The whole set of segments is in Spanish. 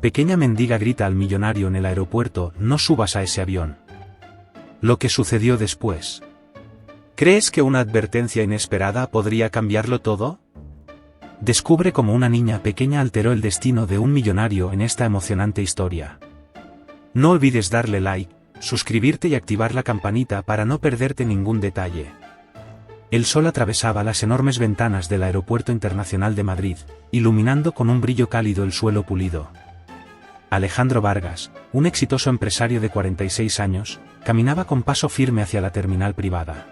Pequeña mendiga grita al millonario en el aeropuerto: no subas a ese avión. Lo que sucedió después. ¿Crees que una advertencia inesperada podría cambiarlo todo? Descubre cómo una niña pequeña alteró el destino de un millonario en esta emocionante historia. No olvides darle like, suscribirte y activar la campanita para no perderte ningún detalle. El sol atravesaba las enormes ventanas del Aeropuerto Internacional de Madrid, iluminando con un brillo cálido el suelo pulido. Alejandro Vargas, un exitoso empresario de 46 años, caminaba con paso firme hacia la terminal privada.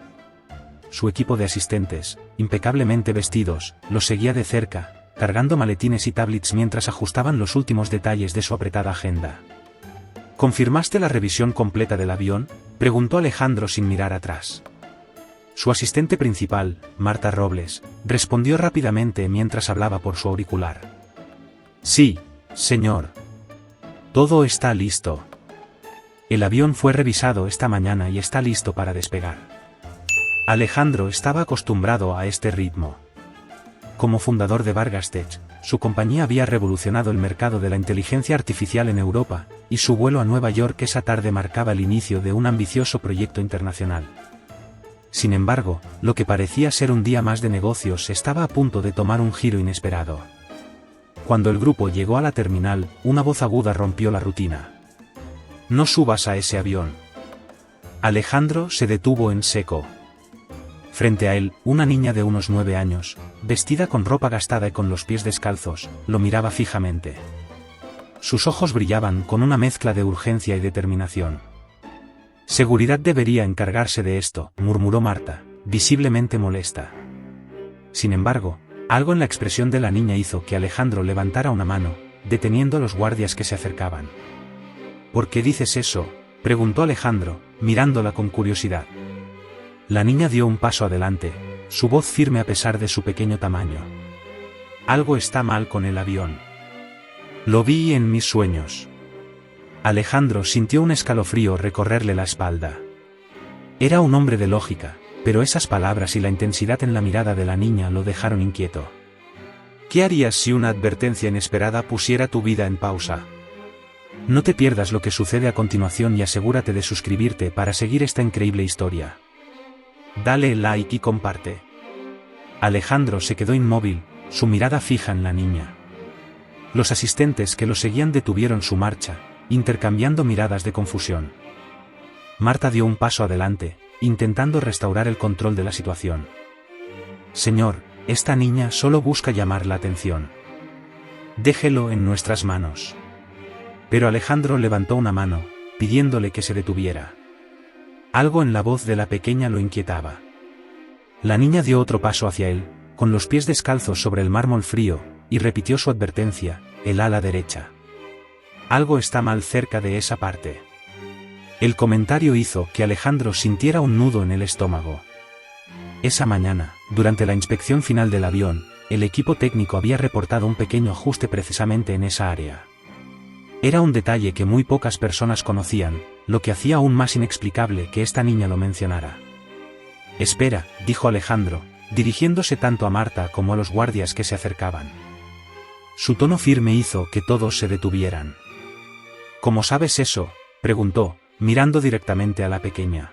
Su equipo de asistentes, impecablemente vestidos, lo seguía de cerca, cargando maletines y tablets mientras ajustaban los últimos detalles de su apretada agenda. ¿Confirmaste la revisión completa del avión?, preguntó Alejandro sin mirar atrás. Su asistente principal, Marta Robles, respondió rápidamente mientras hablaba por su auricular. Sí, señor. Todo está listo. El avión fue revisado esta mañana y está listo para despegar. Alejandro estaba acostumbrado a este ritmo. Como fundador de Vargas Tech, su compañía había revolucionado el mercado de la inteligencia artificial en Europa, y su vuelo a Nueva York esa tarde marcaba el inicio de un ambicioso proyecto internacional. Sin embargo, lo que parecía ser un día más de negocios estaba a punto de tomar un giro inesperado. Cuando el grupo llegó a la terminal, una voz aguda rompió la rutina. No subas a ese avión. Alejandro se detuvo en seco. Frente a él, una niña de unos 9 años, vestida con ropa gastada y con los pies descalzos, lo miraba fijamente. Sus ojos brillaban con una mezcla de urgencia y determinación. Seguridad debería encargarse de esto, murmuró Marta, visiblemente molesta. Sin embargo, algo en la expresión de la niña hizo que Alejandro levantara una mano, deteniendo a los guardias que se acercaban. ¿Por qué dices eso?, preguntó Alejandro, mirándola con curiosidad. La niña dio un paso adelante, su voz firme a pesar de su pequeño tamaño. Algo está mal con el avión. Lo vi en mis sueños. Alejandro sintió un escalofrío recorrerle la espalda. Era un hombre de lógica, pero esas palabras y la intensidad en la mirada de la niña lo dejaron inquieto. ¿Qué harías si una advertencia inesperada pusiera tu vida en pausa? No te pierdas lo que sucede a continuación y asegúrate de suscribirte para seguir esta increíble historia. Dale like y comparte. Alejandro se quedó inmóvil, su mirada fija en la niña. Los asistentes que lo seguían detuvieron su marcha, intercambiando miradas de confusión. Marta dio un paso adelante, intentando restaurar el control de la situación. Señor, esta niña solo busca llamar la atención. Déjelo en nuestras manos. Pero Alejandro levantó una mano, pidiéndole que se detuviera. Algo en la voz de la pequeña lo inquietaba. La niña dio otro paso hacia él, con los pies descalzos sobre el mármol frío, y repitió su advertencia: el ala derecha. Algo está mal cerca de esa parte. El comentario hizo que Alejandro sintiera un nudo en el estómago. Esa mañana, durante la inspección final del avión, el equipo técnico había reportado un pequeño ajuste precisamente en esa área. Era un detalle que muy pocas personas conocían, lo que hacía aún más inexplicable que esta niña lo mencionara. Espera, dijo Alejandro, dirigiéndose tanto a Marta como a los guardias que se acercaban. Su tono firme hizo que todos se detuvieran. ¿Cómo sabes eso?, preguntó, mirando directamente a la pequeña.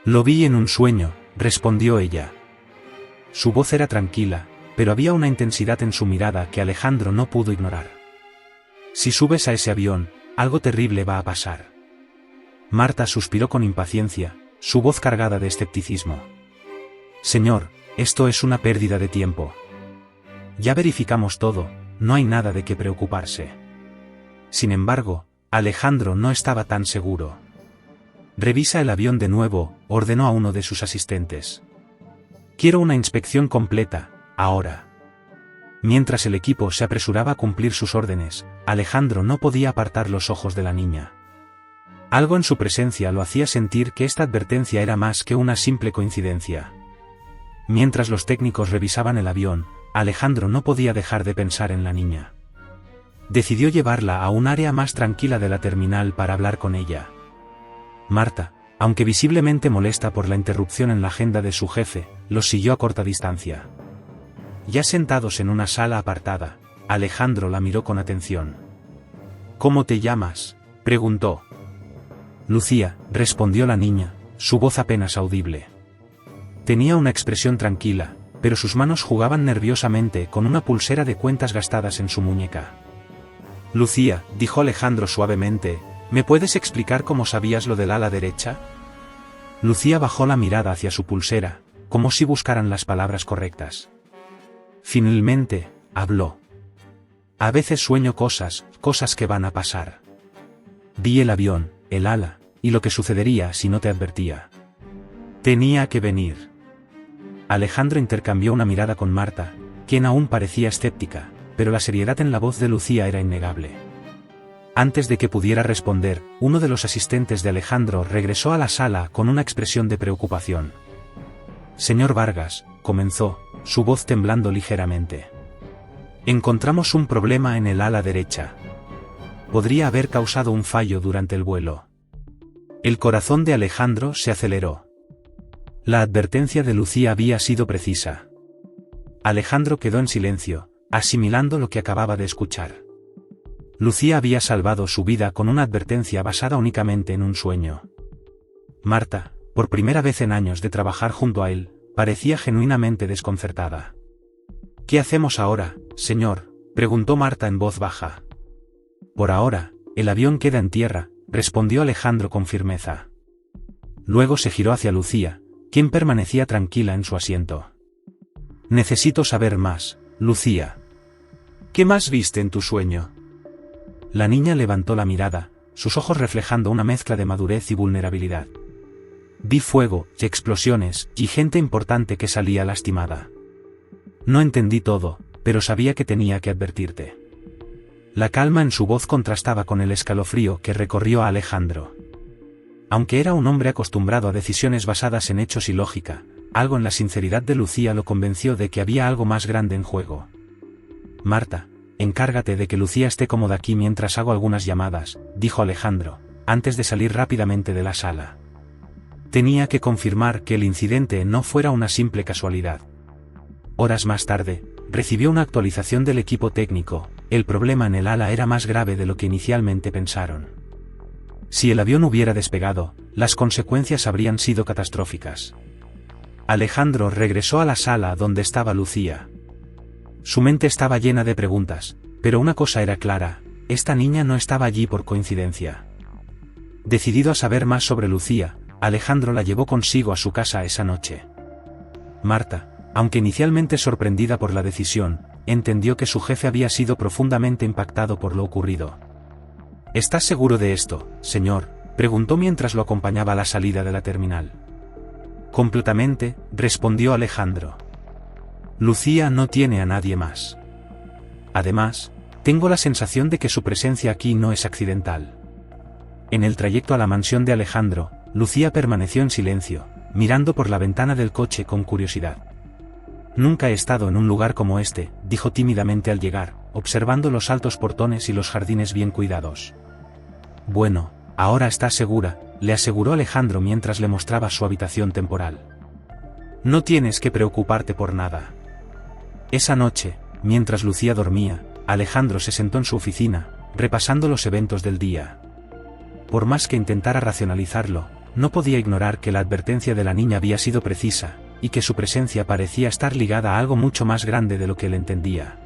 Lo vi en un sueño, respondió ella. Su voz era tranquila, pero había una intensidad en su mirada que Alejandro no pudo ignorar. Si subes a ese avión, algo terrible va a pasar. Marta suspiró con impaciencia, su voz cargada de escepticismo. Señor, esto es una pérdida de tiempo. Ya verificamos todo, no hay nada de qué preocuparse. Sin embargo, Alejandro no estaba tan seguro. Revisa el avión de nuevo, ordenó a uno de sus asistentes. Quiero una inspección completa, ahora. Mientras el equipo se apresuraba a cumplir sus órdenes, Alejandro no podía apartar los ojos de la niña. Algo en su presencia lo hacía sentir que esta advertencia era más que una simple coincidencia. Mientras los técnicos revisaban el avión, Alejandro no podía dejar de pensar en la niña. Decidió llevarla a un área más tranquila de la terminal para hablar con ella. Marta, aunque visiblemente molesta por la interrupción en la agenda de su jefe, los siguió a corta distancia. Ya sentados en una sala apartada, Alejandro la miró con atención. ¿Cómo te llamas?, preguntó. Lucía, respondió la niña, su voz apenas audible. Tenía una expresión tranquila, pero sus manos jugaban nerviosamente con una pulsera de cuentas gastadas en su muñeca. Lucía, dijo Alejandro suavemente, ¿me puedes explicar cómo sabías lo del ala derecha? Lucía bajó la mirada hacia su pulsera, como si buscaran las palabras correctas. Finalmente, habló. A veces sueño cosas que van a pasar. Vi el avión, el ala, y lo que sucedería si no te advertía. Tenía que venir. Alejandro intercambió una mirada con Marta, quien aún parecía escéptica, pero la seriedad en la voz de Lucía era innegable. Antes de que pudiera responder, uno de los asistentes de Alejandro regresó a la sala con una expresión de preocupación. Señor Vargas, comenzó, su voz temblando ligeramente. Encontramos un problema en el ala derecha. Podría haber causado un fallo durante el vuelo. El corazón de Alejandro se aceleró. La advertencia de Lucía había sido precisa. Alejandro quedó en silencio, asimilando lo que acababa de escuchar. Lucía había salvado su vida con una advertencia basada únicamente en un sueño. Marta, por primera vez en años de trabajar junto a él, parecía genuinamente desconcertada. ¿Qué hacemos ahora, señor?, preguntó Marta en voz baja. Por ahora, el avión queda en tierra, respondió Alejandro con firmeza. Luego se giró hacia Lucía, quien permanecía tranquila en su asiento. Necesito saber más, Lucía. ¿Qué más viste en tu sueño? La niña levantó la mirada, sus ojos reflejando una mezcla de madurez y vulnerabilidad. Vi fuego, y explosiones, y gente importante que salía lastimada. No entendí todo, pero sabía que tenía que advertirte. La calma en su voz contrastaba con el escalofrío que recorrió a Alejandro. Aunque era un hombre acostumbrado a decisiones basadas en hechos y lógica, algo en la sinceridad de Lucía lo convenció de que había algo más grande en juego. Marta, encárgate de que Lucía esté cómoda aquí mientras hago algunas llamadas, dijo Alejandro, antes de salir rápidamente de la sala. Tenía que confirmar que el incidente no fuera una simple casualidad. Horas más tarde, recibió una actualización del equipo técnico. El problema en el ala era más grave de lo que inicialmente pensaron. Si el avión hubiera despegado, las consecuencias habrían sido catastróficas. Alejandro regresó a la sala donde estaba Lucía. Su mente estaba llena de preguntas, pero una cosa era clara, esta niña no estaba allí por coincidencia. Decidido a saber más sobre Lucía, Alejandro la llevó consigo a su casa esa noche. Marta, aunque inicialmente sorprendida por la decisión, entendió que su jefe había sido profundamente impactado por lo ocurrido. ¿Estás seguro de esto, señor?, preguntó mientras lo acompañaba a la salida de la terminal. Completamente, respondió Alejandro. Lucía no tiene a nadie más. Además, tengo la sensación de que su presencia aquí no es accidental. En el trayecto a la mansión de Alejandro, Lucía permaneció en silencio, mirando por la ventana del coche con curiosidad. Nunca he estado en un lugar como este, dijo tímidamente al llegar, observando los altos portones y los jardines bien cuidados. Bueno, ahora estás segura, le aseguró Alejandro mientras le mostraba su habitación temporal. No tienes que preocuparte por nada. Esa noche, mientras Lucía dormía, Alejandro se sentó en su oficina, repasando los eventos del día. Por más que intentara racionalizarlo, no podía ignorar que la advertencia de la niña había sido precisa, y que su presencia parecía estar ligada a algo mucho más grande de lo que él entendía.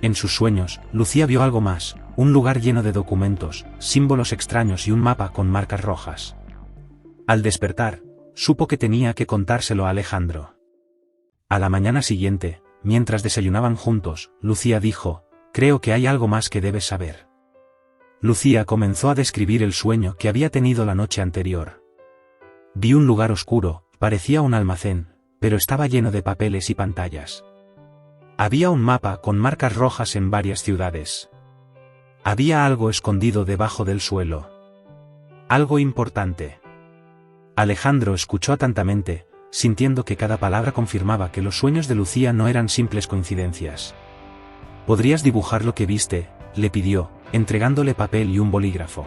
En sus sueños, Lucía vio algo más, un lugar lleno de documentos, símbolos extraños y un mapa con marcas rojas. Al despertar, supo que tenía que contárselo a Alejandro. A la mañana siguiente, mientras desayunaban juntos, Lucía dijo, «Creo que hay algo más que debes saber». Lucía comenzó a describir el sueño que había tenido la noche anterior. Vi un lugar oscuro, parecía un almacén, pero estaba lleno de papeles y pantallas. Había un mapa con marcas rojas en varias ciudades. Había algo escondido debajo del suelo. Algo importante. Alejandro escuchó atentamente, sintiendo que cada palabra confirmaba que los sueños de Lucía no eran simples coincidencias. ¿Podrías dibujar lo que viste?, le pidió, entregándole papel y un bolígrafo.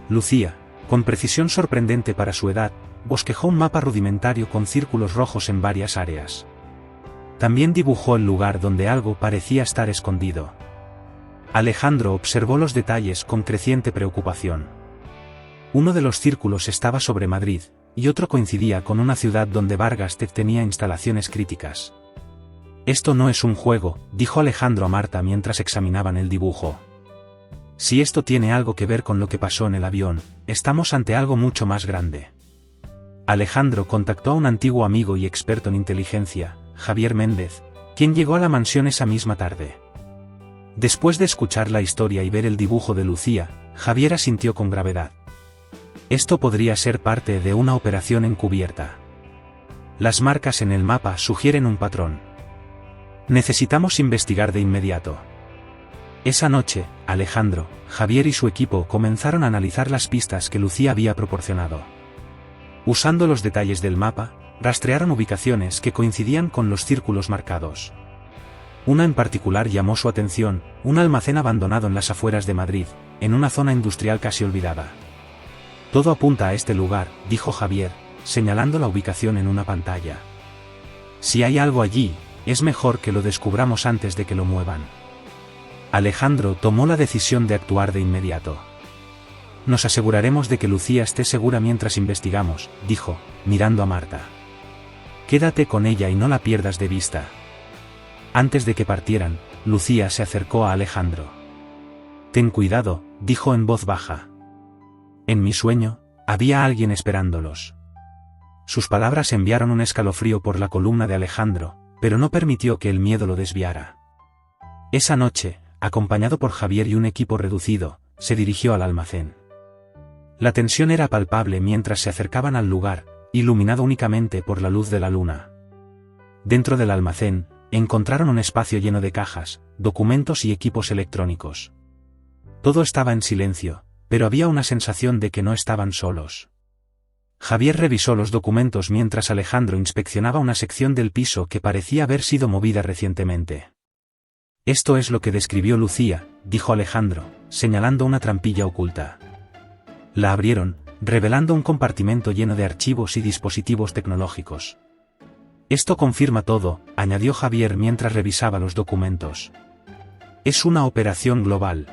Lucía, con precisión sorprendente para su edad, bosquejó un mapa rudimentario con círculos rojos en varias áreas. También dibujó el lugar donde algo parecía estar escondido. Alejandro observó los detalles con creciente preocupación. Uno de los círculos estaba sobre Madrid, y otro coincidía con una ciudad donde Vargas tenía instalaciones críticas. Esto no es un juego, dijo Alejandro a Marta mientras examinaban el dibujo. Si esto tiene algo que ver con lo que pasó en el avión, estamos ante algo mucho más grande. Alejandro contactó a un antiguo amigo y experto en inteligencia, Javier Méndez, quien llegó a la mansión esa misma tarde. Después de escuchar la historia y ver el dibujo de Lucía, Javier asintió con gravedad. Esto podría ser parte de una operación encubierta. Las marcas en el mapa sugieren un patrón. Necesitamos investigar de inmediato. Esa noche, Alejandro, Javier y su equipo comenzaron a analizar las pistas que Lucía había proporcionado. Usando los detalles del mapa, rastrearon ubicaciones que coincidían con los círculos marcados. Una en particular llamó su atención, un almacén abandonado en las afueras de Madrid, en una zona industrial casi olvidada. Todo apunta a este lugar, dijo Javier, señalando la ubicación en una pantalla. Si hay algo allí, es mejor que lo descubramos antes de que lo muevan. Alejandro tomó la decisión de actuar de inmediato. Nos aseguraremos de que Lucía esté segura mientras investigamos, dijo, mirando a Marta. Quédate con ella y no la pierdas de vista. Antes de que partieran, Lucía se acercó a Alejandro. Ten cuidado, dijo en voz baja. En mi sueño, había alguien esperándolos. Sus palabras enviaron un escalofrío por la columna de Alejandro, pero no permitió que el miedo lo desviara. Esa noche, acompañado por Javier y un equipo reducido, se dirigió al almacén. La tensión era palpable mientras se acercaban al lugar, iluminado únicamente por la luz de la luna. Dentro del almacén, encontraron un espacio lleno de cajas, documentos y equipos electrónicos. Todo estaba en silencio, pero había una sensación de que no estaban solos. Javier revisó los documentos mientras Alejandro inspeccionaba una sección del piso que parecía haber sido movida recientemente. Esto es lo que describió Lucía, dijo Alejandro, señalando una trampilla oculta. La abrieron, revelando un compartimento lleno de archivos y dispositivos tecnológicos. Esto confirma todo, añadió Javier mientras revisaba los documentos. Es una operación global.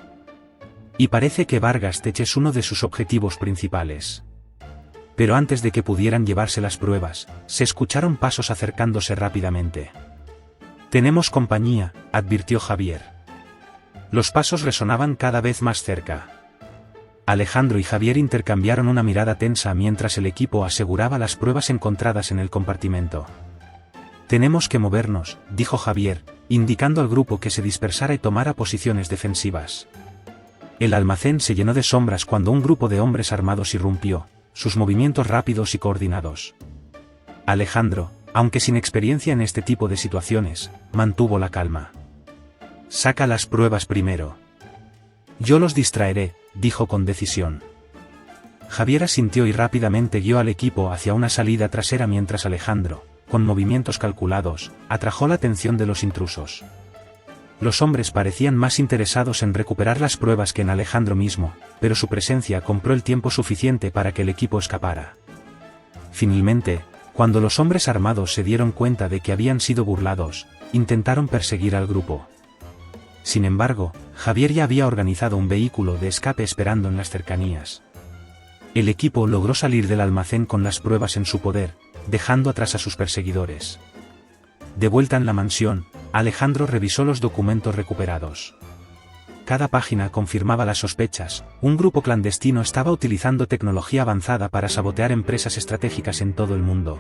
Y parece que Vargas Tech es uno de sus objetivos principales. Pero antes de que pudieran llevarse las pruebas, se escucharon pasos acercándose rápidamente. Tenemos compañía, advirtió Javier. Los pasos resonaban cada vez más cerca. Alejandro y Javier intercambiaron una mirada tensa mientras el equipo aseguraba las pruebas encontradas en el compartimento. Tenemos que movernos, dijo Javier, indicando al grupo que se dispersara y tomara posiciones defensivas. El almacén se llenó de sombras cuando un grupo de hombres armados irrumpió, sus movimientos rápidos y coordinados. Alejandro, aunque sin experiencia en este tipo de situaciones, mantuvo la calma. Saca las pruebas primero. Yo los distraeré, dijo con decisión. Javier asintió y rápidamente guió al equipo hacia una salida trasera mientras Alejandro, con movimientos calculados, atrajo la atención de los intrusos. Los hombres parecían más interesados en recuperar las pruebas que en Alejandro mismo, pero su presencia compró el tiempo suficiente para que el equipo escapara. Finalmente, cuando los hombres armados se dieron cuenta de que habían sido burlados, intentaron perseguir al grupo. Sin embargo, Javier ya había organizado un vehículo de escape esperando en las cercanías. El equipo logró salir del almacén con las pruebas en su poder, dejando atrás a sus perseguidores. De vuelta en la mansión, Alejandro revisó los documentos recuperados. Cada página confirmaba las sospechas, un grupo clandestino estaba utilizando tecnología avanzada para sabotear empresas estratégicas en todo el mundo.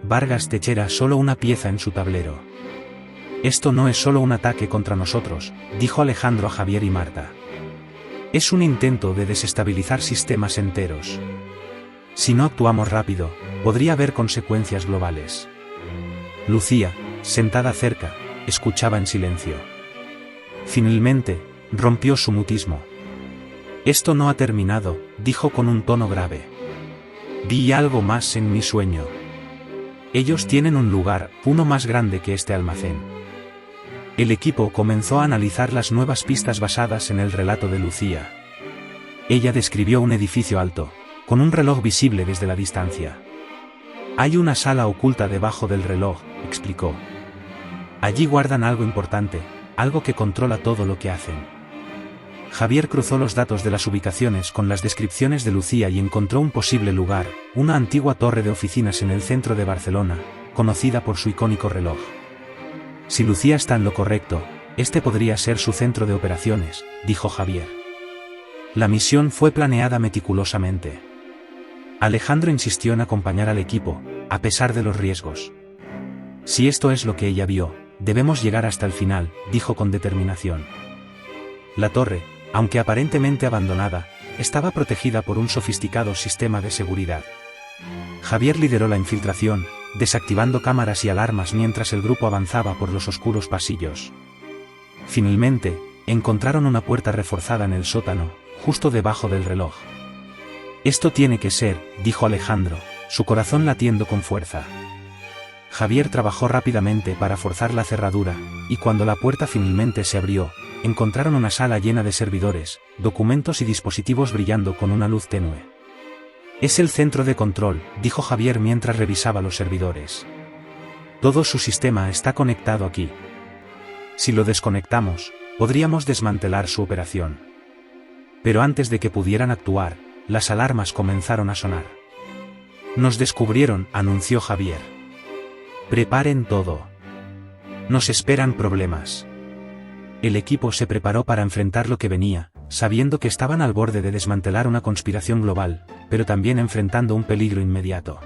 Vargas Tech era solo una pieza en su tablero. Esto no es solo un ataque contra nosotros, dijo Alejandro a Javier y Marta. Es un intento de desestabilizar sistemas enteros. Si no actuamos rápido, podría haber consecuencias globales. Lucía, sentada cerca, escuchaba en silencio. Finalmente, rompió su mutismo. Esto no ha terminado, dijo con un tono grave. Vi algo más en mi sueño. Ellos tienen un lugar, uno más grande que este almacén. El equipo comenzó a analizar las nuevas pistas basadas en el relato de Lucía. Ella describió un edificio alto, con un reloj visible desde la distancia. Hay una sala oculta debajo del reloj, explicó. Allí guardan algo importante, algo que controla todo lo que hacen. Javier cruzó los datos de las ubicaciones con las descripciones de Lucía y encontró un posible lugar, una antigua torre de oficinas en el centro de Barcelona, conocida por su icónico reloj. Si Lucía está en lo correcto, este podría ser su centro de operaciones, dijo Javier. La misión fue planeada meticulosamente. Alejandro insistió en acompañar al equipo, a pesar de los riesgos. Si esto es lo que ella vio, debemos llegar hasta el final, dijo con determinación. La torre, aunque aparentemente abandonada, estaba protegida por un sofisticado sistema de seguridad. Javier lideró la infiltración, desactivando cámaras y alarmas mientras el grupo avanzaba por los oscuros pasillos. Finalmente, encontraron una puerta reforzada en el sótano, justo debajo del reloj. Esto tiene que ser, dijo Alejandro, su corazón latiendo con fuerza. Javier trabajó rápidamente para forzar la cerradura, y cuando la puerta finalmente se abrió, encontraron una sala llena de servidores, documentos y dispositivos brillando con una luz tenue. Es el centro de control, dijo Javier mientras revisaba los servidores. Todo su sistema está conectado aquí. Si lo desconectamos, podríamos desmantelar su operación. Pero antes de que pudieran actuar, las alarmas comenzaron a sonar. Nos descubrieron, anunció Javier. Preparen todo. Nos esperan problemas. El equipo se preparó para enfrentar lo que venía, sabiendo que estaban al borde de desmantelar una conspiración global, pero también enfrentando un peligro inmediato.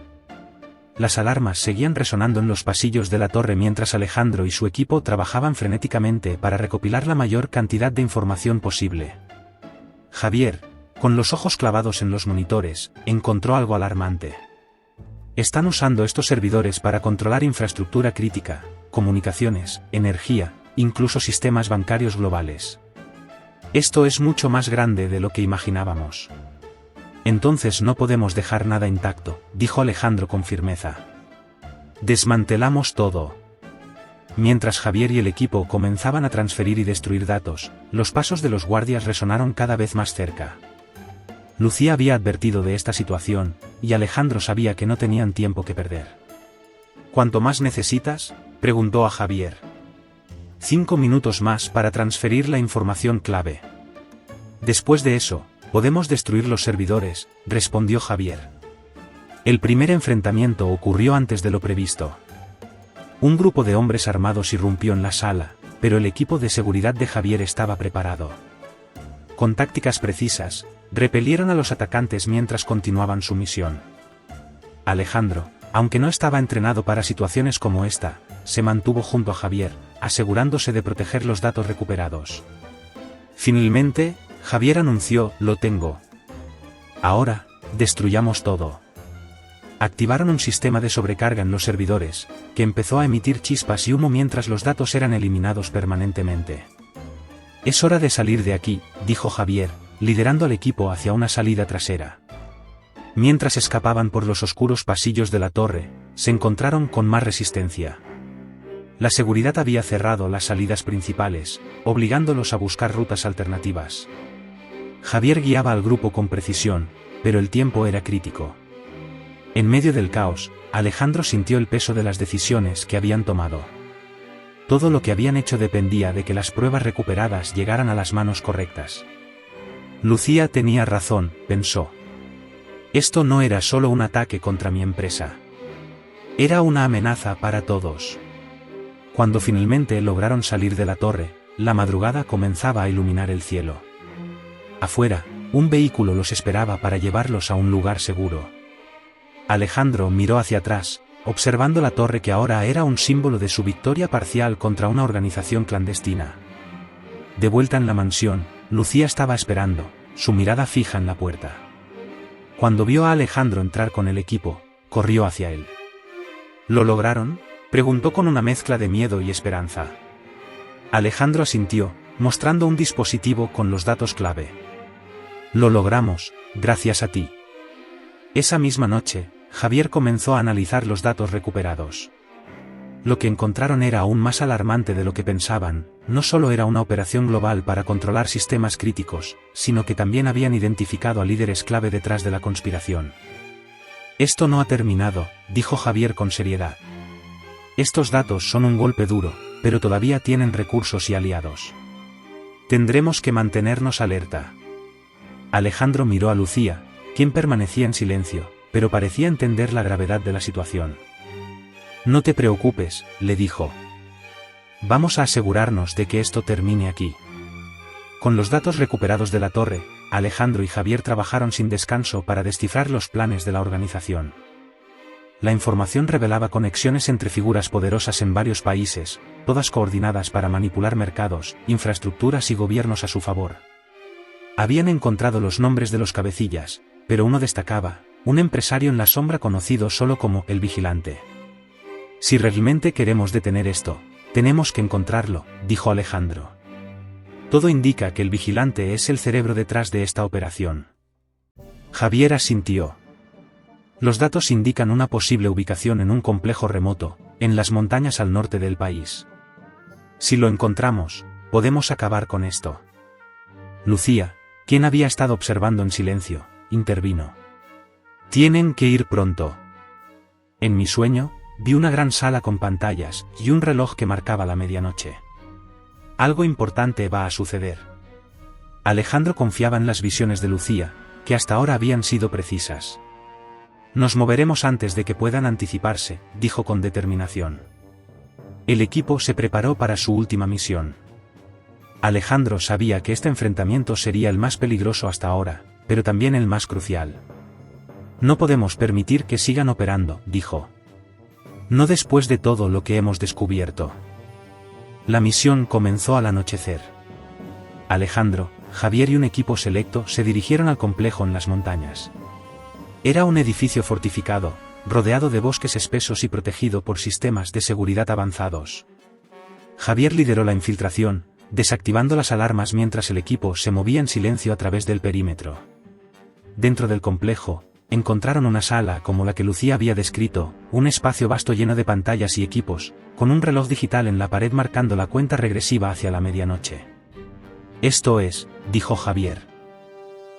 Las alarmas seguían resonando en los pasillos de la torre mientras Alejandro y su equipo trabajaban frenéticamente para recopilar la mayor cantidad de información posible. Javier, con los ojos clavados en los monitores, encontró algo alarmante. Están usando estos servidores para controlar infraestructura crítica, comunicaciones, energía, incluso sistemas bancarios globales. Esto es mucho más grande de lo que imaginábamos. Entonces no podemos dejar nada intacto, dijo Alejandro con firmeza. Desmantelamos todo. Mientras Javier y el equipo comenzaban a transferir y destruir datos, los pasos de los guardias resonaron cada vez más cerca. Lucía había advertido de esta situación, y Alejandro sabía que no tenían tiempo que perder. ¿Cuánto más necesitas?, preguntó a Javier. 5 minutos más para transferir la información clave. Después de eso, podemos destruir los servidores, respondió Javier. El primer enfrentamiento ocurrió antes de lo previsto. Un grupo de hombres armados irrumpió en la sala, pero el equipo de seguridad de Javier estaba preparado. Con tácticas precisas, repelieron a los atacantes mientras continuaban su misión. Alejandro, aunque no estaba entrenado para situaciones como esta, se mantuvo junto a Javier, asegurándose de proteger los datos recuperados. Finalmente, Javier anunció: "Lo tengo. Ahora, destruyamos todo". Activaron un sistema de sobrecarga en los servidores, que empezó a emitir chispas y humo mientras los datos eran eliminados permanentemente. Es hora de salir de aquí, dijo Javier, liderando al equipo hacia una salida trasera. Mientras escapaban por los oscuros pasillos de la torre, se encontraron con más resistencia. La seguridad había cerrado las salidas principales, obligándolos a buscar rutas alternativas. Javier guiaba al grupo con precisión, pero el tiempo era crítico. En medio del caos, Alejandro sintió el peso de las decisiones que habían tomado. Todo lo que habían hecho dependía de que las pruebas recuperadas llegaran a las manos correctas. Lucía tenía razón, pensó. Esto no era solo un ataque contra mi empresa. Era una amenaza para todos. Cuando finalmente lograron salir de la torre, la madrugada comenzaba a iluminar el cielo. Afuera, un vehículo los esperaba para llevarlos a un lugar seguro. Alejandro miró hacia atrás, observando la torre que ahora era un símbolo de su victoria parcial contra una organización clandestina. De vuelta en la mansión, Lucía estaba esperando, su mirada fija en la puerta. Cuando vio a Alejandro entrar con el equipo, corrió hacia él. ¿Lo lograron?, preguntó con una mezcla de miedo y esperanza. Alejandro asintió, mostrando un dispositivo con los datos clave. Lo logramos, gracias a ti. Esa misma noche, Javier comenzó a analizar los datos recuperados. Lo que encontraron era aún más alarmante de lo que pensaban. No solo era una operación global para controlar sistemas críticos, sino que también habían identificado a líderes clave detrás de la conspiración. Esto no ha terminado, dijo Javier con seriedad. Estos datos son un golpe duro, pero todavía tienen recursos y aliados. Tendremos que mantenernos alerta. Alejandro miró a Lucía, quien permanecía en silencio, pero parecía entender la gravedad de la situación. No te preocupes, le dijo. Vamos a asegurarnos de que esto termine aquí. Con los datos recuperados de la torre, Alejandro y Javier trabajaron sin descanso para descifrar los planes de la organización. La información revelaba conexiones entre figuras poderosas en varios países, todas coordinadas para manipular mercados, infraestructuras y gobiernos a su favor. Habían encontrado los nombres de los cabecillas, pero uno destacaba, un empresario en la sombra conocido solo como el Vigilante. Si realmente queremos detener esto, tenemos que encontrarlo, dijo Alejandro. Todo indica que el Vigilante es el cerebro detrás de esta operación. Javier asintió. Los datos indican una posible ubicación en un complejo remoto, en las montañas al norte del país. Si lo encontramos, podemos acabar con esto. Lucía, quien había estado observando en silencio, intervino. Tienen que ir pronto. En mi sueño, vi una gran sala con pantallas y un reloj que marcaba la medianoche. Algo importante va a suceder. Alejandro confiaba en las visiones de Lucía, que hasta ahora habían sido precisas. Nos moveremos antes de que puedan anticiparse, dijo con determinación. El equipo se preparó para su última misión. Alejandro sabía que este enfrentamiento sería el más peligroso hasta ahora, pero también el más crucial. No podemos permitir que sigan operando, dijo. No después de todo lo que hemos descubierto. La misión comenzó al anochecer. Alejandro, Javier y un equipo selecto se dirigieron al complejo en las montañas. Era un edificio fortificado, rodeado de bosques espesos y protegido por sistemas de seguridad avanzados. Javier lideró la infiltración, desactivando las alarmas mientras el equipo se movía en silencio a través del perímetro. Dentro del complejo, encontraron una sala como la que Lucía había descrito, un espacio vasto lleno de pantallas y equipos, con un reloj digital en la pared marcando la cuenta regresiva hacia la medianoche. Esto es, dijo Javier,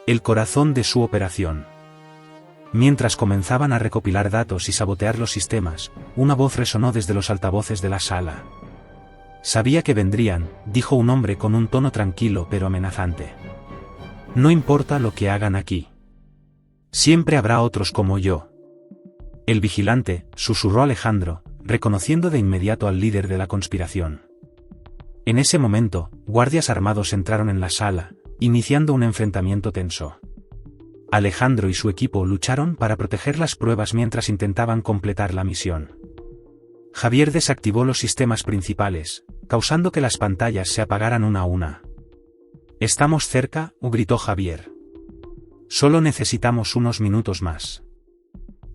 el corazón de su operación. Mientras comenzaban a recopilar datos y sabotear los sistemas, una voz resonó desde los altavoces de la sala. Sabía que vendrían, dijo un hombre con un tono tranquilo pero amenazante. No importa lo que hagan aquí. Siempre habrá otros como yo. El Vigilante, susurró Alejandro, reconociendo de inmediato al líder de la conspiración. En ese momento, guardias armados entraron en la sala, iniciando un enfrentamiento tenso. Alejandro y su equipo lucharon para proteger las pruebas mientras intentaban completar la misión. Javier desactivó los sistemas principales, causando que las pantallas se apagaran una a una. «Estamos cerca», gritó Javier. «Solo necesitamos unos minutos más».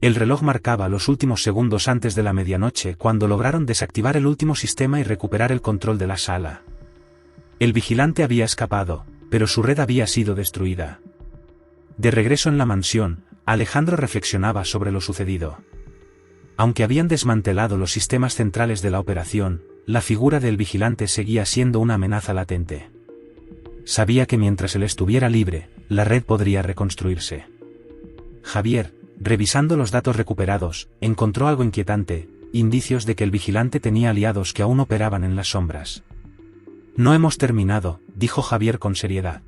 El reloj marcaba los últimos segundos antes de la medianoche cuando lograron desactivar el último sistema y recuperar el control de la sala. El Vigilante había escapado, pero su red había sido destruida. De regreso en la mansión, Alejandro reflexionaba sobre lo sucedido. Aunque habían desmantelado los sistemas centrales de la operación, la figura del Vigilante seguía siendo una amenaza latente. Sabía que mientras él estuviera libre, la red podría reconstruirse. Javier, revisando los datos recuperados, encontró algo inquietante, indicios de que el Vigilante tenía aliados que aún operaban en las sombras. «No hemos terminado», dijo Javier con seriedad.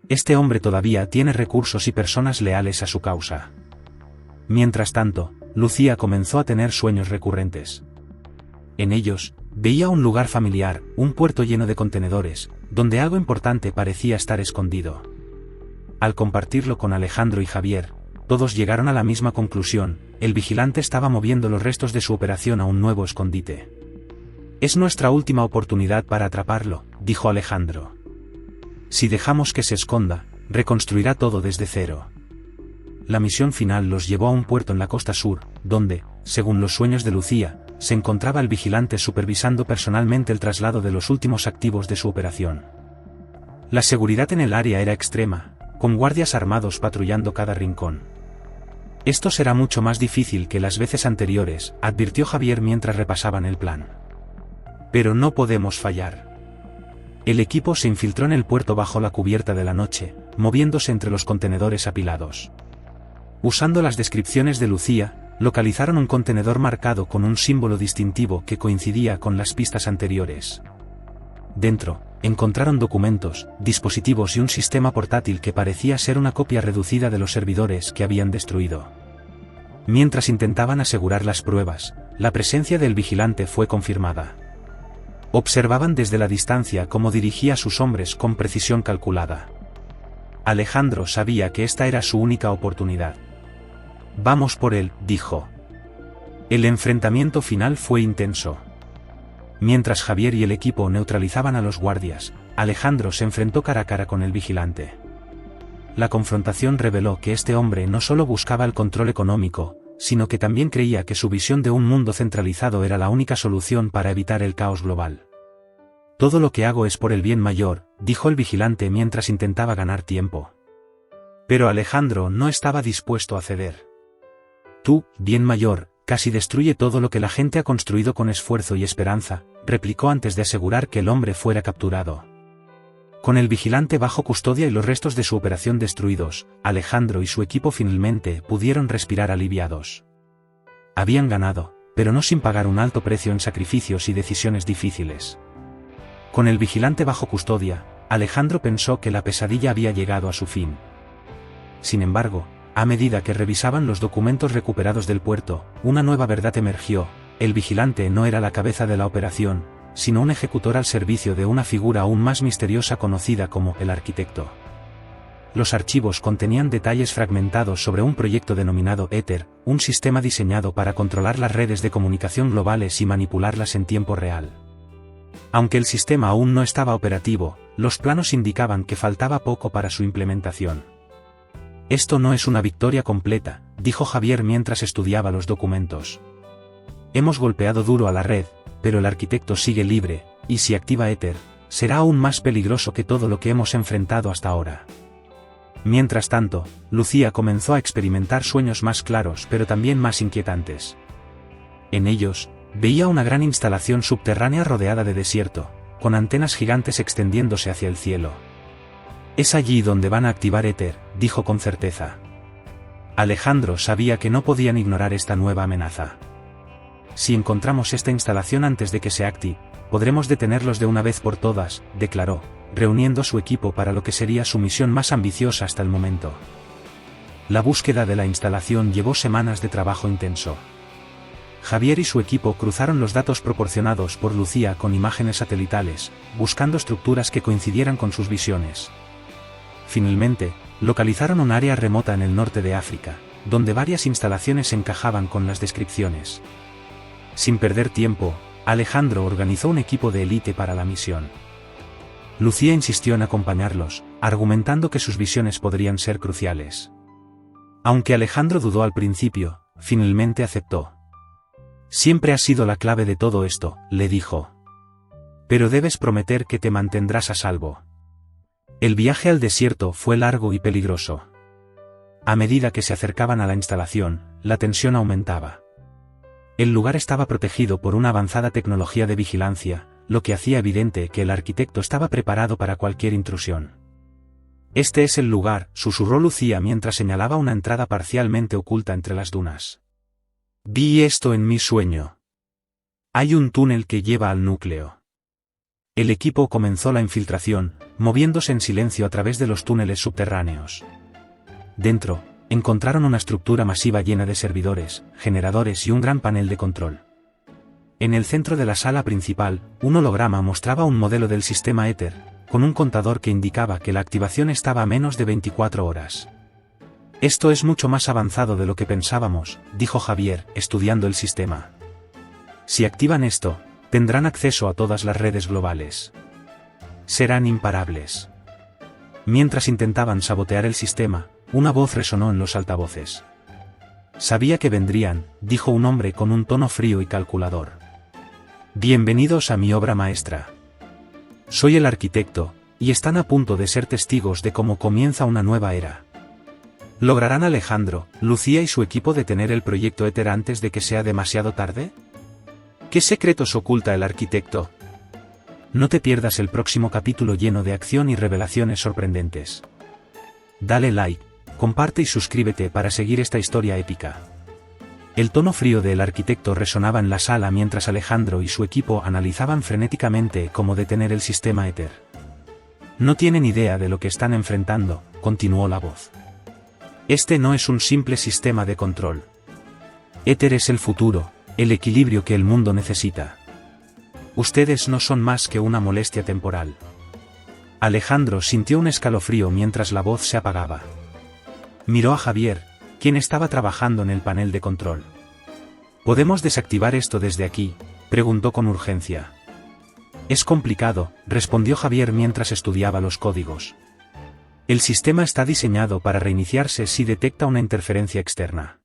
«Este hombre todavía tiene recursos y personas leales a su causa». Mientras tanto, Lucía comenzó a tener sueños recurrentes. En ellos, veía un lugar familiar, un puerto lleno de contenedores, donde algo importante parecía estar escondido. Al compartirlo con Alejandro y Javier, todos llegaron a la misma conclusión: el Vigilante estaba moviendo los restos de su operación a un nuevo escondite. «Es nuestra última oportunidad para atraparlo», dijo Alejandro. «Si dejamos que se esconda, reconstruirá todo desde cero». La misión final los llevó a un puerto en la costa sur, donde, según los sueños de Lucía, se encontraba el Vigilante supervisando personalmente el traslado de los últimos activos de su operación. La seguridad en el área era extrema, con guardias armados patrullando cada rincón. «Esto será mucho más difícil que las veces anteriores», advirtió Javier mientras repasaban el plan. «Pero no podemos fallar». El equipo se infiltró en el puerto bajo la cubierta de la noche, moviéndose entre los contenedores apilados. Usando las descripciones de Lucía, localizaron un contenedor marcado con un símbolo distintivo que coincidía con las pistas anteriores. Dentro, encontraron documentos, dispositivos y un sistema portátil que parecía ser una copia reducida de los servidores que habían destruido. Mientras intentaban asegurar las pruebas, la presencia del vigilante fue confirmada. Observaban desde la distancia cómo dirigía a sus hombres con precisión calculada. Alejandro sabía que esta era su única oportunidad. «Vamos por él», dijo. El enfrentamiento final fue intenso. Mientras Javier y el equipo neutralizaban a los guardias, Alejandro se enfrentó cara a cara con el vigilante. La confrontación reveló que este hombre no solo buscaba el control económico, sino que también creía que su visión de un mundo centralizado era la única solución para evitar el caos global. «Todo lo que hago es por el bien mayor», dijo el vigilante mientras intentaba ganar tiempo. Pero Alejandro no estaba dispuesto a ceder. «Tú, bien mayor, casi destruye todo lo que la gente ha construido con esfuerzo y esperanza», replicó antes de asegurar que el hombre fuera capturado. Con el vigilante bajo custodia y los restos de su operación destruidos, Alejandro y su equipo finalmente pudieron respirar aliviados. Habían ganado, pero no sin pagar un alto precio en sacrificios y decisiones difíciles. Con el vigilante bajo custodia, Alejandro pensó que la pesadilla había llegado a su fin. Sin embargo, a medida que revisaban los documentos recuperados del puerto, una nueva verdad emergió: el vigilante no era la cabeza de la operación, sino un ejecutor al servicio de una figura aún más misteriosa conocida como el arquitecto. Los archivos contenían detalles fragmentados sobre un proyecto denominado Éter, un sistema diseñado para controlar las redes de comunicación globales y manipularlas en tiempo real. Aunque el sistema aún no estaba operativo, los planos indicaban que faltaba poco para su implementación. «Esto no es una victoria completa», dijo Javier mientras estudiaba los documentos. «Hemos golpeado duro a la red, pero el arquitecto sigue libre, y si activa Éter, será aún más peligroso que todo lo que hemos enfrentado hasta ahora». Mientras tanto, Lucía comenzó a experimentar sueños más claros pero también más inquietantes. En ellos, veía una gran instalación subterránea rodeada de desierto, con antenas gigantes extendiéndose hacia el cielo. «Es allí donde van a activar Éter», dijo con certeza. Alejandro sabía que no podían ignorar esta nueva amenaza. «Si encontramos esta instalación antes de que se active, podremos detenerlos de una vez por todas», declaró, reuniendo su equipo para lo que sería su misión más ambiciosa hasta el momento. La búsqueda de la instalación llevó semanas de trabajo intenso. Javier y su equipo cruzaron los datos proporcionados por Lucía con imágenes satelitales, buscando estructuras que coincidieran con sus visiones. Finalmente, localizaron un área remota en el norte de África, donde varias instalaciones encajaban con las descripciones. Sin perder tiempo, Alejandro organizó un equipo de élite para la misión. Lucía insistió en acompañarlos, argumentando que sus visiones podrían ser cruciales. Aunque Alejandro dudó al principio, finalmente aceptó. «Siempre ha sido la clave de todo esto», le dijo. «Pero debes prometer que te mantendrás a salvo». El viaje al desierto fue largo y peligroso. A medida que se acercaban a la instalación, la tensión aumentaba. El lugar estaba protegido por una avanzada tecnología de vigilancia, lo que hacía evidente que el arquitecto estaba preparado para cualquier intrusión. «Este es el lugar», susurró Lucía mientras señalaba una entrada parcialmente oculta entre las dunas. «Vi esto en mi sueño. Hay un túnel que lleva al núcleo». El equipo comenzó la infiltración, moviéndose en silencio a través de los túneles subterráneos. Dentro, encontraron una estructura masiva llena de servidores, generadores y un gran panel de control. En el centro de la sala principal, un holograma mostraba un modelo del sistema Éter, con un contador que indicaba que la activación estaba a menos de 24 horas. «Esto es mucho más avanzado de lo que pensábamos», dijo Javier, estudiando el sistema. «Si activan esto, tendrán acceso a todas las redes globales. Serán imparables». Mientras intentaban sabotear el sistema, una voz resonó en los altavoces. «Sabía que vendrían», dijo un hombre con un tono frío y calculador. «Bienvenidos a mi obra maestra. Soy el arquitecto, y están a punto de ser testigos de cómo comienza una nueva era». ¿Lograrán Alejandro, Lucía y su equipo detener el proyecto Éter antes de que sea demasiado tarde? ¿Qué secretos oculta el arquitecto? No te pierdas el próximo capítulo lleno de acción y revelaciones sorprendentes. Dale like, comparte y suscríbete para seguir esta historia épica. El tono frío del arquitecto resonaba en la sala mientras Alejandro y su equipo analizaban frenéticamente cómo detener el sistema Éter. No tienen idea de lo que están enfrentando, continuó la voz. Este no es un simple sistema de control. Éter es el futuro, el equilibrio que el mundo necesita. Ustedes no son más que una molestia temporal. Alejandro sintió un escalofrío mientras la voz se apagaba. Miró a Javier, quien estaba trabajando en el panel de control. ¿Podemos desactivar esto desde aquí?, preguntó con urgencia. Es complicado, respondió Javier mientras estudiaba los códigos. El sistema está diseñado para reiniciarse si detecta una interferencia externa.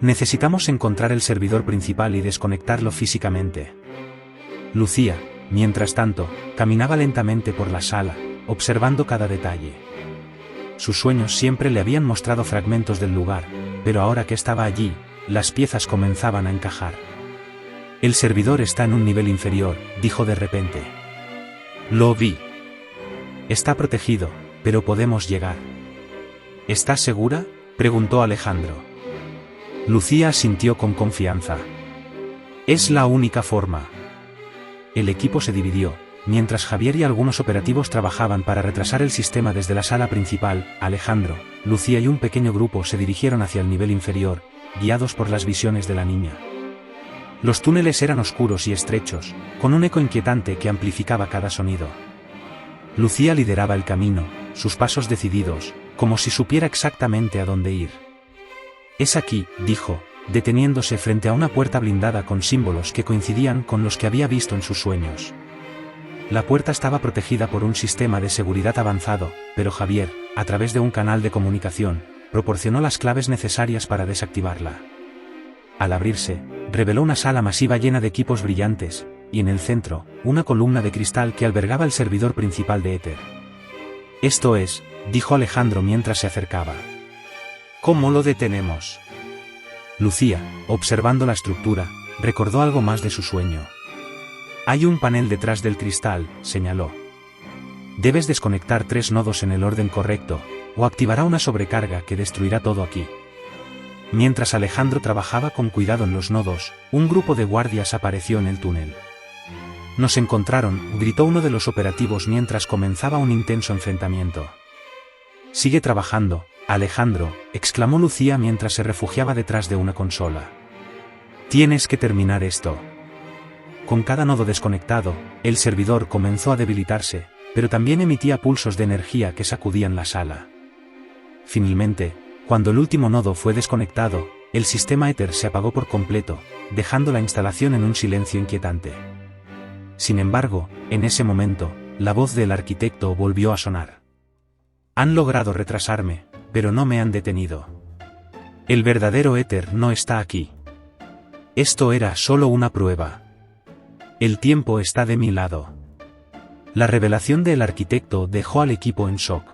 Necesitamos encontrar el servidor principal y desconectarlo físicamente. Lucía, mientras tanto, caminaba lentamente por la sala, observando cada detalle. Sus sueños siempre le habían mostrado fragmentos del lugar, pero ahora que estaba allí, las piezas comenzaban a encajar. El servidor está en un nivel inferior, dijo de repente. Lo vi. Está protegido, pero podemos llegar. ¿Estás segura?, preguntó Alejandro. Lucía asintió con confianza. Es la única forma. El equipo se dividió, mientras Javier y algunos operativos trabajaban para retrasar el sistema desde la sala principal. Alejandro, Lucía y un pequeño grupo se dirigieron hacia el nivel inferior, guiados por las visiones de la niña. Los túneles eran oscuros y estrechos, con un eco inquietante que amplificaba cada sonido. Lucía lideraba el camino, sus pasos decididos, como si supiera exactamente a dónde ir. Es aquí, dijo, deteniéndose frente a una puerta blindada con símbolos que coincidían con los que había visto en sus sueños. La puerta estaba protegida por un sistema de seguridad avanzado, pero Javier, a través de un canal de comunicación, proporcionó las claves necesarias para desactivarla. Al abrirse, reveló una sala masiva llena de equipos brillantes, y en el centro, una columna de cristal que albergaba el servidor principal de Éter. Esto es, dijo Alejandro mientras se acercaba. ¿Cómo lo detenemos? Lucía, observando la estructura, recordó algo más de su sueño. Hay un panel detrás del cristal, señaló. Debes desconectar 3 nodos en el orden correcto, o activará una sobrecarga que destruirá todo aquí. Mientras Alejandro trabajaba con cuidado en los nodos, un grupo de guardias apareció en el túnel. Nos encontraron, gritó uno de los operativos mientras comenzaba un intenso enfrentamiento. Sigue trabajando, Alejandro, exclamó Lucía mientras se refugiaba detrás de una consola. Tienes que terminar esto. Con cada nodo desconectado, el servidor comenzó a debilitarse, pero también emitía pulsos de energía que sacudían la sala. Finalmente, cuando el último nodo fue desconectado, el sistema Éter se apagó por completo, dejando la instalación en un silencio inquietante. Sin embargo, en ese momento, la voz del arquitecto volvió a sonar. Han logrado retrasarme, pero no me han detenido. El verdadero Éter no está aquí. Esto era solo una prueba. El tiempo está de mi lado. La revelación del arquitecto dejó al equipo en shock.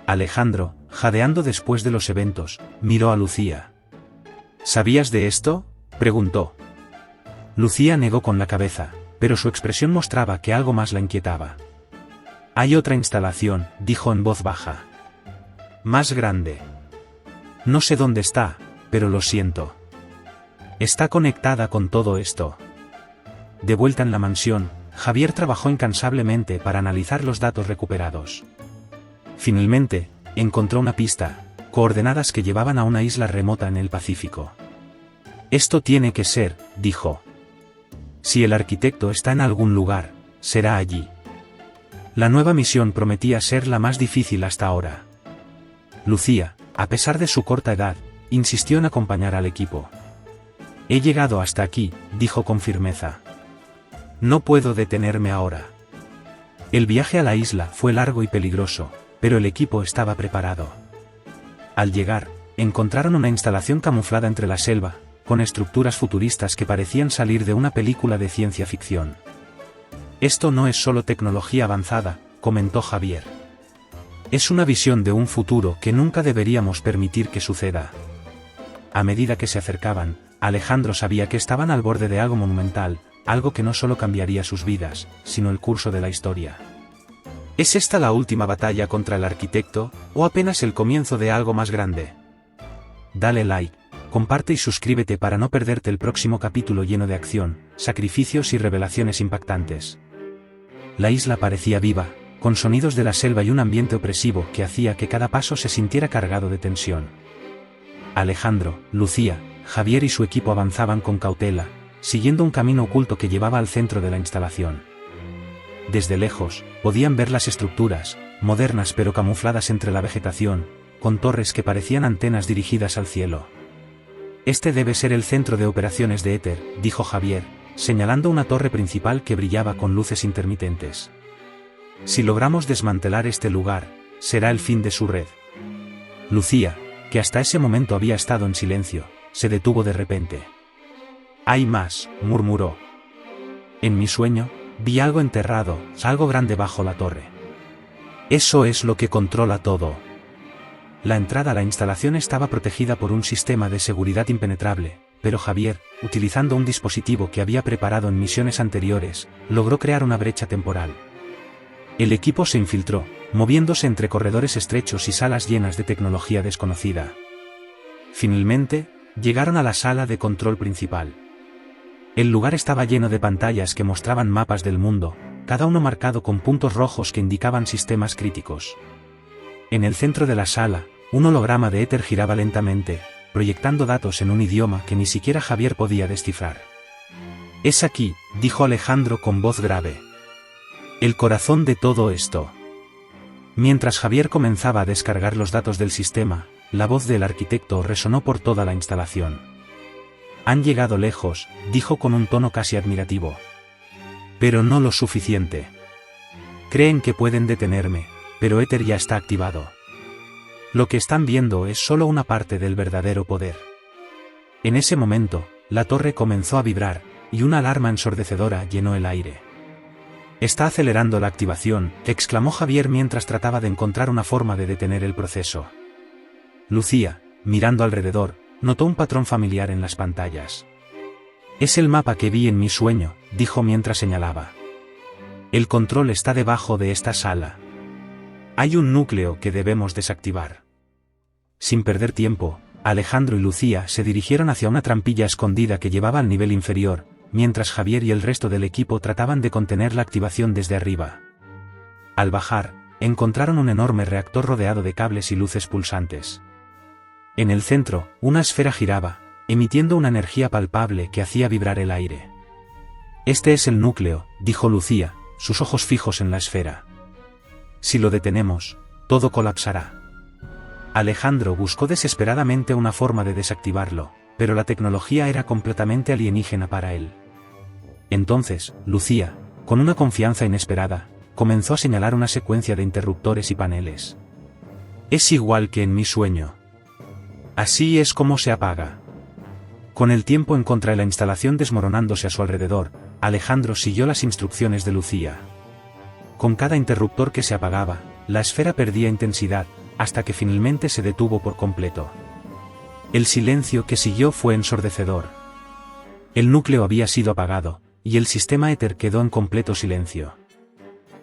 Alejandro, jadeando después de los eventos, miró a Lucía. ¿Sabías de esto?, preguntó. Lucía negó con la cabeza, pero su expresión mostraba que algo más la inquietaba. Hay otra instalación, dijo en voz baja. Más grande. No sé dónde está, pero lo siento. Está conectada con todo esto. De vuelta en la mansión, Javier trabajó incansablemente para analizar los datos recuperados. Finalmente, encontró una pista, coordenadas que llevaban a una isla remota en el Pacífico. Esto tiene que ser, dijo. Si el arquitecto está en algún lugar, será allí. La nueva misión prometía ser la más difícil hasta ahora. Lucía, a pesar de su corta edad, insistió en acompañar al equipo. He llegado hasta aquí, dijo con firmeza. No puedo detenerme ahora. El viaje a la isla fue largo y peligroso, pero el equipo estaba preparado. Al llegar, encontraron una instalación camuflada entre la selva, con estructuras futuristas que parecían salir de una película de ciencia ficción. Esto no es solo tecnología avanzada, comentó Javier. Es una visión de un futuro que nunca deberíamos permitir que suceda. A medida que se acercaban, Alejandro sabía que estaban al borde de algo monumental, algo que no solo cambiaría sus vidas, sino el curso de la historia. ¿Es esta la última batalla contra el arquitecto, o apenas el comienzo de algo más grande? Dale like, comparte y suscríbete para no perderte el próximo capítulo lleno de acción, sacrificios y revelaciones impactantes. La isla parecía viva, con sonidos de la selva y un ambiente opresivo que hacía que cada paso se sintiera cargado de tensión. Alejandro, Lucía, Javier y su equipo avanzaban con cautela, siguiendo un camino oculto que llevaba al centro de la instalación. Desde lejos, podían ver las estructuras, modernas pero camufladas entre la vegetación, con torres que parecían antenas dirigidas al cielo. Este debe ser el centro de operaciones de Éter, dijo Javier, señalando una torre principal que brillaba con luces intermitentes. Si logramos desmantelar este lugar, será el fin de su red. Lucía, que hasta ese momento había estado en silencio, se detuvo de repente. «Hay más», murmuró. «En mi sueño, vi algo enterrado, algo grande bajo la torre. Eso es lo que controla todo». La entrada a la instalación estaba protegida por un sistema de seguridad impenetrable, pero Javier, utilizando un dispositivo que había preparado en misiones anteriores, logró crear una brecha temporal. El equipo se infiltró, moviéndose entre corredores estrechos y salas llenas de tecnología desconocida. Finalmente, llegaron a la sala de control principal. El lugar estaba lleno de pantallas que mostraban mapas del mundo, cada uno marcado con puntos rojos que indicaban sistemas críticos. En el centro de la sala, un holograma de Éter giraba lentamente, proyectando datos en un idioma que ni siquiera Javier podía descifrar. «Es aquí», dijo Alejandro con voz grave. «El corazón de todo esto». Mientras Javier comenzaba a descargar los datos del sistema, la voz del arquitecto resonó por toda la instalación. «Han llegado lejos», dijo con un tono casi admirativo. «Pero no lo suficiente. Creen que pueden detenerme, pero Éter ya está activado. Lo que están viendo es solo una parte del verdadero poder». En ese momento, la torre comenzó a vibrar, y una alarma ensordecedora llenó el aire. «Está acelerando la activación», exclamó Javier mientras trataba de encontrar una forma de detener el proceso. Lucía, mirando alrededor, notó un patrón familiar en las pantallas. «Es el mapa que vi en mi sueño», dijo mientras señalaba. «El control está debajo de esta sala. Hay un núcleo que debemos desactivar». Sin perder tiempo, Alejandro y Lucía se dirigieron hacia una trampilla escondida que llevaba al nivel inferior, mientras Javier y el resto del equipo trataban de contener la activación desde arriba. Al bajar, encontraron un enorme reactor rodeado de cables y luces pulsantes. En el centro, una esfera giraba, emitiendo una energía palpable que hacía vibrar el aire. «Este es el núcleo», dijo Lucía, sus ojos fijos en la esfera. «Si lo detenemos, todo colapsará». Alejandro buscó desesperadamente una forma de desactivarlo, pero la tecnología era completamente alienígena para él. Entonces, Lucía, con una confianza inesperada, comenzó a señalar una secuencia de interruptores y paneles. «Es igual que en mi sueño. Así es como se apaga». Con el tiempo en contra de la instalación desmoronándose a su alrededor, Alejandro siguió las instrucciones de Lucía. Con cada interruptor que se apagaba, la esfera perdía intensidad, hasta que finalmente se detuvo por completo. El silencio que siguió fue ensordecedor. El núcleo había sido apagado, y el sistema Éter quedó en completo silencio.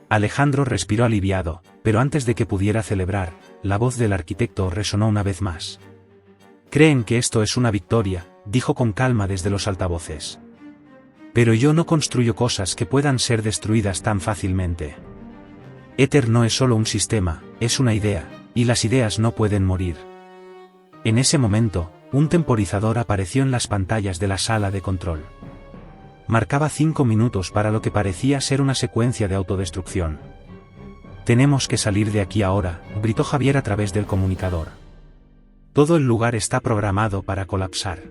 Alejandro respiró aliviado, pero antes de que pudiera celebrar, la voz del arquitecto resonó una vez más. «Creen que esto es una victoria», dijo con calma desde los altavoces. «Pero yo no construyo cosas que puedan ser destruidas tan fácilmente. Éter no es solo un sistema, es una idea, y las ideas no pueden morir». En ese momento, un temporizador apareció en las pantallas de la sala de control. Marcaba 5 minutos para lo que parecía ser una secuencia de autodestrucción. «Tenemos que salir de aquí ahora», gritó Javier a través del comunicador. «Todo el lugar está programado para colapsar».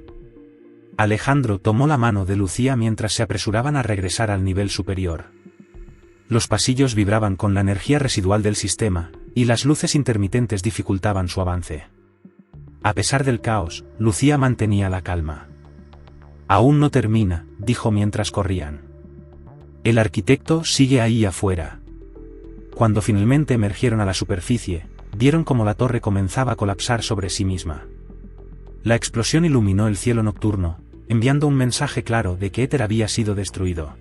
Alejandro tomó la mano de Lucía mientras se apresuraban a regresar al nivel superior. Los pasillos vibraban con la energía residual del sistema, y las luces intermitentes dificultaban su avance. A pesar del caos, Lucía mantenía la calma. «Aún no termina», dijo mientras corrían. «El arquitecto sigue ahí afuera». Cuando finalmente emergieron a la superficie, vieron cómo la torre comenzaba a colapsar sobre sí misma. La explosión iluminó el cielo nocturno, enviando un mensaje claro de que Éter había sido destruido.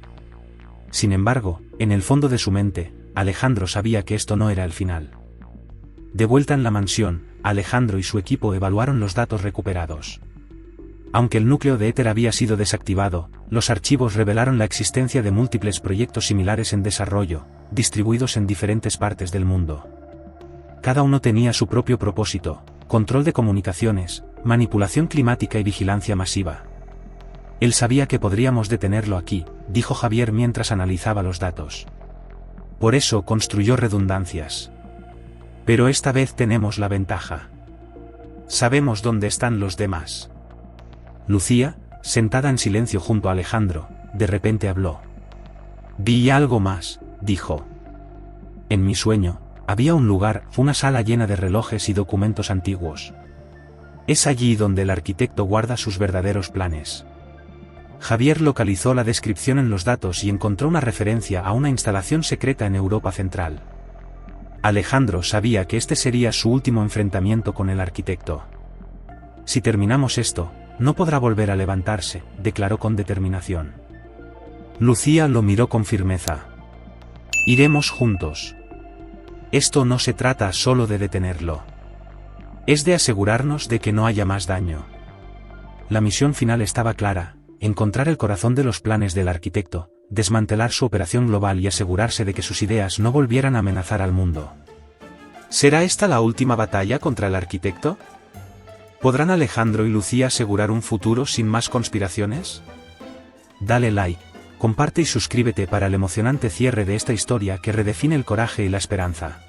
Sin embargo, en el fondo de su mente, Alejandro sabía que esto no era el final. De vuelta en la mansión, Alejandro y su equipo evaluaron los datos recuperados. Aunque el núcleo de Éter había sido desactivado, los archivos revelaron la existencia de múltiples proyectos similares en desarrollo, distribuidos en diferentes partes del mundo. Cada uno tenía su propio propósito: control de comunicaciones, manipulación climática y vigilancia masiva. Él sabía que podríamos detenerlo aquí, dijo Javier mientras analizaba los datos. Por eso construyó redundancias. Pero esta vez tenemos la ventaja. Sabemos dónde están los demás. Lucía, sentada en silencio junto a Alejandro, de repente habló. Vi algo más, dijo. En mi sueño, había un lugar, una sala llena de relojes y documentos antiguos. Es allí donde el arquitecto guarda sus verdaderos planes. Javier localizó la descripción en los datos y encontró una referencia a una instalación secreta en Europa Central. Alejandro sabía que este sería su último enfrentamiento con el arquitecto. Si terminamos esto, no podrá volver a levantarse, declaró con determinación. Lucía lo miró con firmeza. Iremos juntos. Esto no se trata solo de detenerlo. Es de asegurarnos de que no haya más daño. La misión final estaba clara: encontrar el corazón de los planes del arquitecto, desmantelar su operación global y asegurarse de que sus ideas no volvieran a amenazar al mundo. ¿Será esta la última batalla contra el arquitecto? ¿Podrán Alejandro y Lucía asegurar un futuro sin más conspiraciones? Dale like, comparte y suscríbete para el emocionante cierre de esta historia que redefine el coraje y la esperanza.